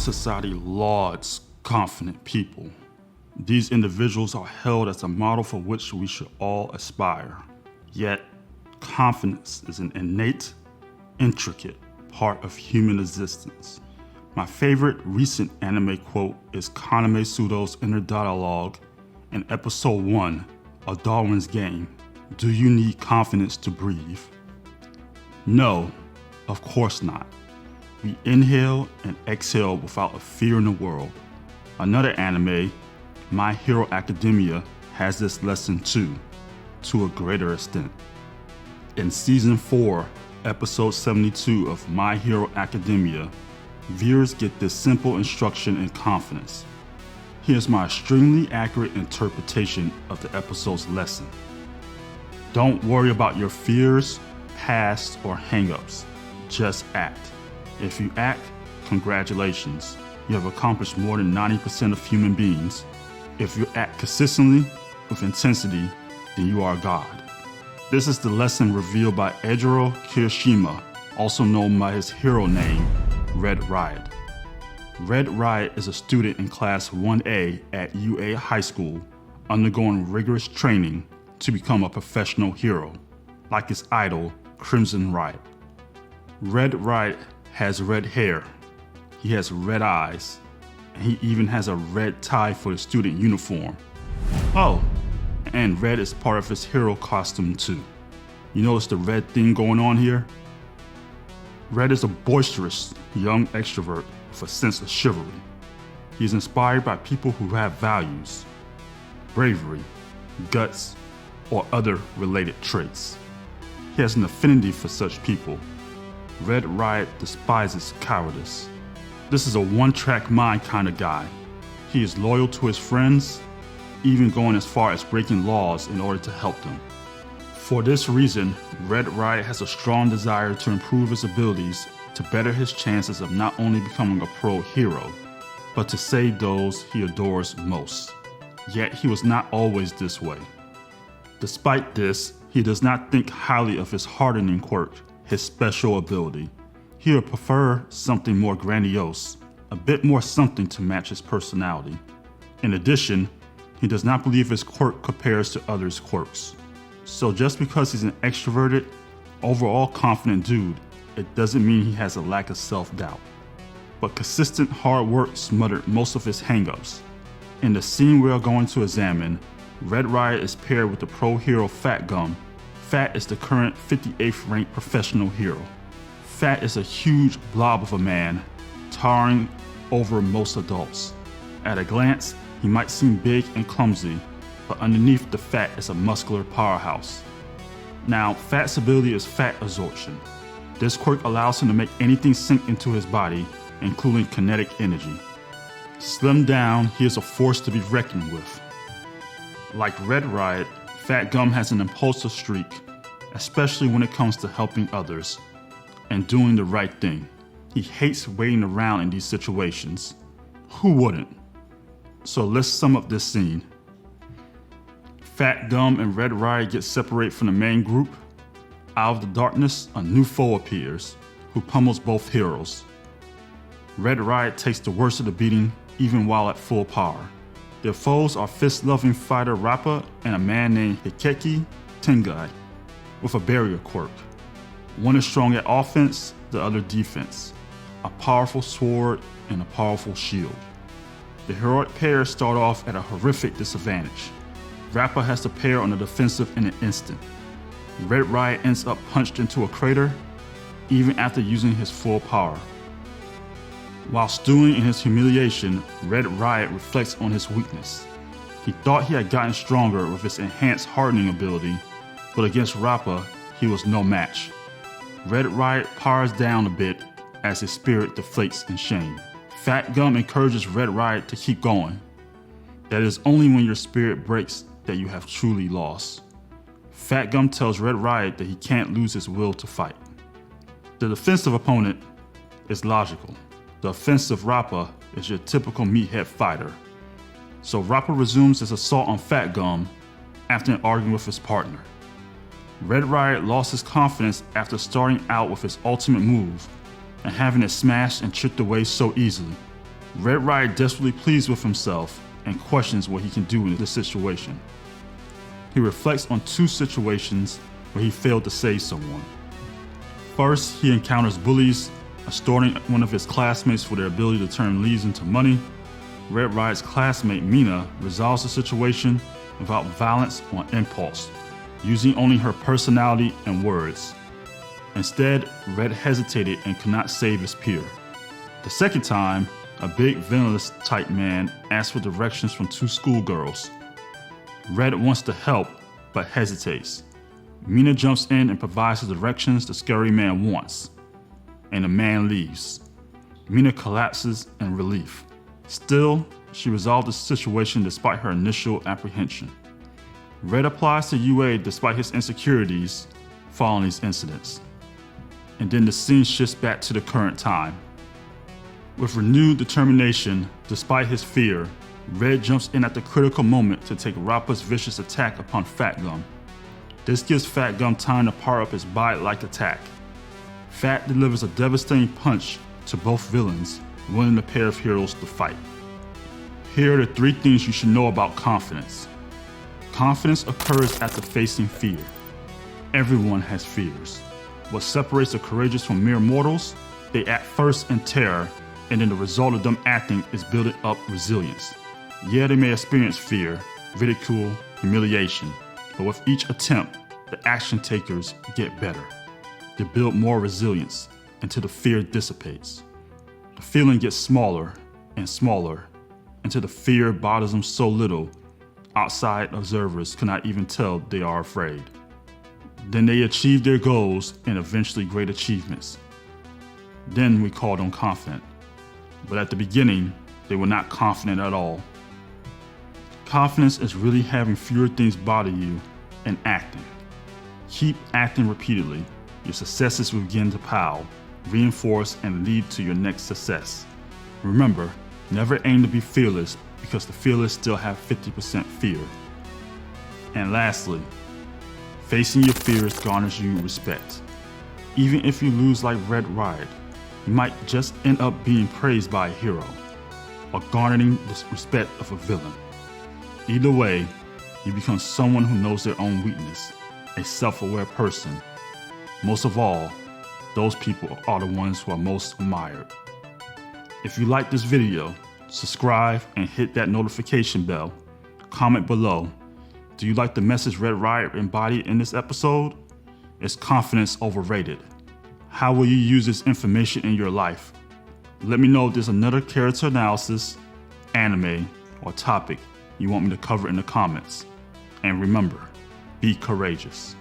Modern society lauds confident people. These individuals are held as a model for which we should all aspire. Yet, confidence is an innate, intricate part of human existence. My favorite recent anime quote is Kaname Sudo's inner dialogue in episode 1 of Darwin's Game. Do you need confidence to breathe? No, of course not. We inhale and exhale without a fear in the world. Another anime, My Hero Academia, has this lesson too, to a greater extent. In season 4, episode 72 of My Hero Academia, viewers get this simple instruction in confidence. Here's my extremely accurate interpretation of the episode's lesson. Don't worry about your fears, past, or hang-ups. Just act. If you act, congratulations. You have accomplished more than 90% of human beings. If you act consistently, with intensity, then you are God. This is the lesson revealed by Ejiro Kirishima, also known by his hero name, Red Riot. Red Riot is a student in class 1A at UA High School, undergoing rigorous training to become a professional hero, like his idol, Crimson Riot. Red Riot has red hair, he has red eyes, and he even has a red tie for his student uniform. Oh, and red is part of his hero costume too. You notice the red thing going on here? Red is a boisterous, young extrovert with a sense of chivalry. He is inspired by people who have values, bravery, guts, or other related traits. He has an affinity for such people. Red Riot despises cowardice. This is a one-track mind kind of guy. He is loyal to his friends, even going as far as breaking laws in order to help them. For this reason, Red Riot has a strong desire to improve his abilities to better his chances of not only becoming a pro hero, but to save those he adores most. Yet he was not always this way. Despite this, he does not think highly of his hardening quirk, his special ability. He would prefer something more grandiose, a bit more something to match his personality. In addition, he does not believe his quirk compares to others' quirks. So just because he's an extroverted, overall confident dude, it doesn't mean he has a lack of self-doubt. But consistent hard work smothered most of his hang-ups. In the scene we are going to examine, Red Riot is paired with the pro hero Fat Gum. Fat is the current 58th ranked professional hero. Fat is a huge blob of a man, towering over most adults. At a glance, he might seem big and clumsy, but underneath the fat is a muscular powerhouse. Now, Fat's ability is fat absorption. This quirk allows him to make anything sink into his body, including kinetic energy. Slimmed down, he is a force to be reckoned with. Like Red Riot, Fat Gum has an impulsive streak, especially when it comes to helping others and doing the right thing. He hates waiting around in these situations. Who wouldn't? So let's sum up this scene. Fat Gum and Red Riot get separated from the main group. Out of the darkness, a new foe appears, who pummels both heroes. Red Riot takes the worst of the beating, even while at full power. Their foes are fist-loving fighter Rappa and a man named Hikeki Tengai, with a barrier quirk. One is strong at offense, the other defense, a powerful sword and a powerful shield. The heroic pair start off at a horrific disadvantage. Rappa has the pair on the defensive in an instant. Red Riot ends up punched into a crater, even after using his full power. While stewing in his humiliation, Red Riot reflects on his weakness. He thought he had gotten stronger with his enhanced hardening ability, but against Rappa, he was no match. Red Riot powers down a bit as his spirit deflates in shame. Fat Gum encourages Red Riot to keep going. That is only when your spirit breaks that you have truly lost. Fat Gum tells Red Riot that he can't lose his will to fight. The defensive opponent is logical. The offensive Rappa is your typical meathead fighter. So Rappa resumes his assault on Fat Gum after arguing with his partner. Red Riot lost his confidence after starting out with his ultimate move and having it smashed and chipped away so easily. Red Riot desperately pleads with himself and questions what he can do in this situation. He reflects on two situations where he failed to save someone. First, he encounters bullies extorting one of his classmates for their ability to turn leaves into money. Red Riot's classmate Mina resolves the situation without violence on impulse, using only her personality and words. Instead, Red hesitated and could not save his peer. The second time, a big villainous type man asks for directions from two schoolgirls. Red wants to help, but hesitates. Mina jumps in and provides the directions the scary man wants, and the man leaves. Mina collapses in relief. Still, she resolved the situation despite her initial apprehension. Red applies to UA despite his insecurities following these incidents. And then the scene shifts back to the current time. With renewed determination, despite his fear, Red jumps in at the critical moment to take Rappa's vicious attack upon Fat Gum. This gives Fat Gum time to power up his bite-like attack. Fat delivers a devastating punch to both villains, winning the pair of heroes to fight. Here are the 3 things you should know about confidence. Confidence occurs after facing fear. Everyone has fears. What separates the courageous from mere mortals? They act first in terror, and then the result of them acting is building up resilience. Yeah, they may experience fear, ridicule, humiliation, but with each attempt, the action takers get better. They build more resilience until the fear dissipates. The feeling gets smaller and smaller until the fear bothers them so little, outside observers cannot even tell they are afraid. Then they achieve their goals and eventually great achievements. Then we call them confident. But at the beginning, they were not confident at all. Confidence is really having fewer things bother you and acting. Keep acting repeatedly. Your successes will begin to pile, reinforce, and lead to your next success. Remember, never aim to be fearless because the fearless still have 50% fear. And lastly, facing your fears garners you respect. Even if you lose like Red Riot, you might just end up being praised by a hero, or garnering the respect of a villain. Either way, you become someone who knows their own weakness, a self-aware person. Most of all, those people are the ones who are most admired. If you like this video, subscribe and hit that notification bell. Comment below. Do you like the message Red Riot embodied in this episode? Is confidence overrated? How will you use this information in your life? Let me know if there's another character analysis, anime, or topic you want me to cover in the comments. And remember, be courageous.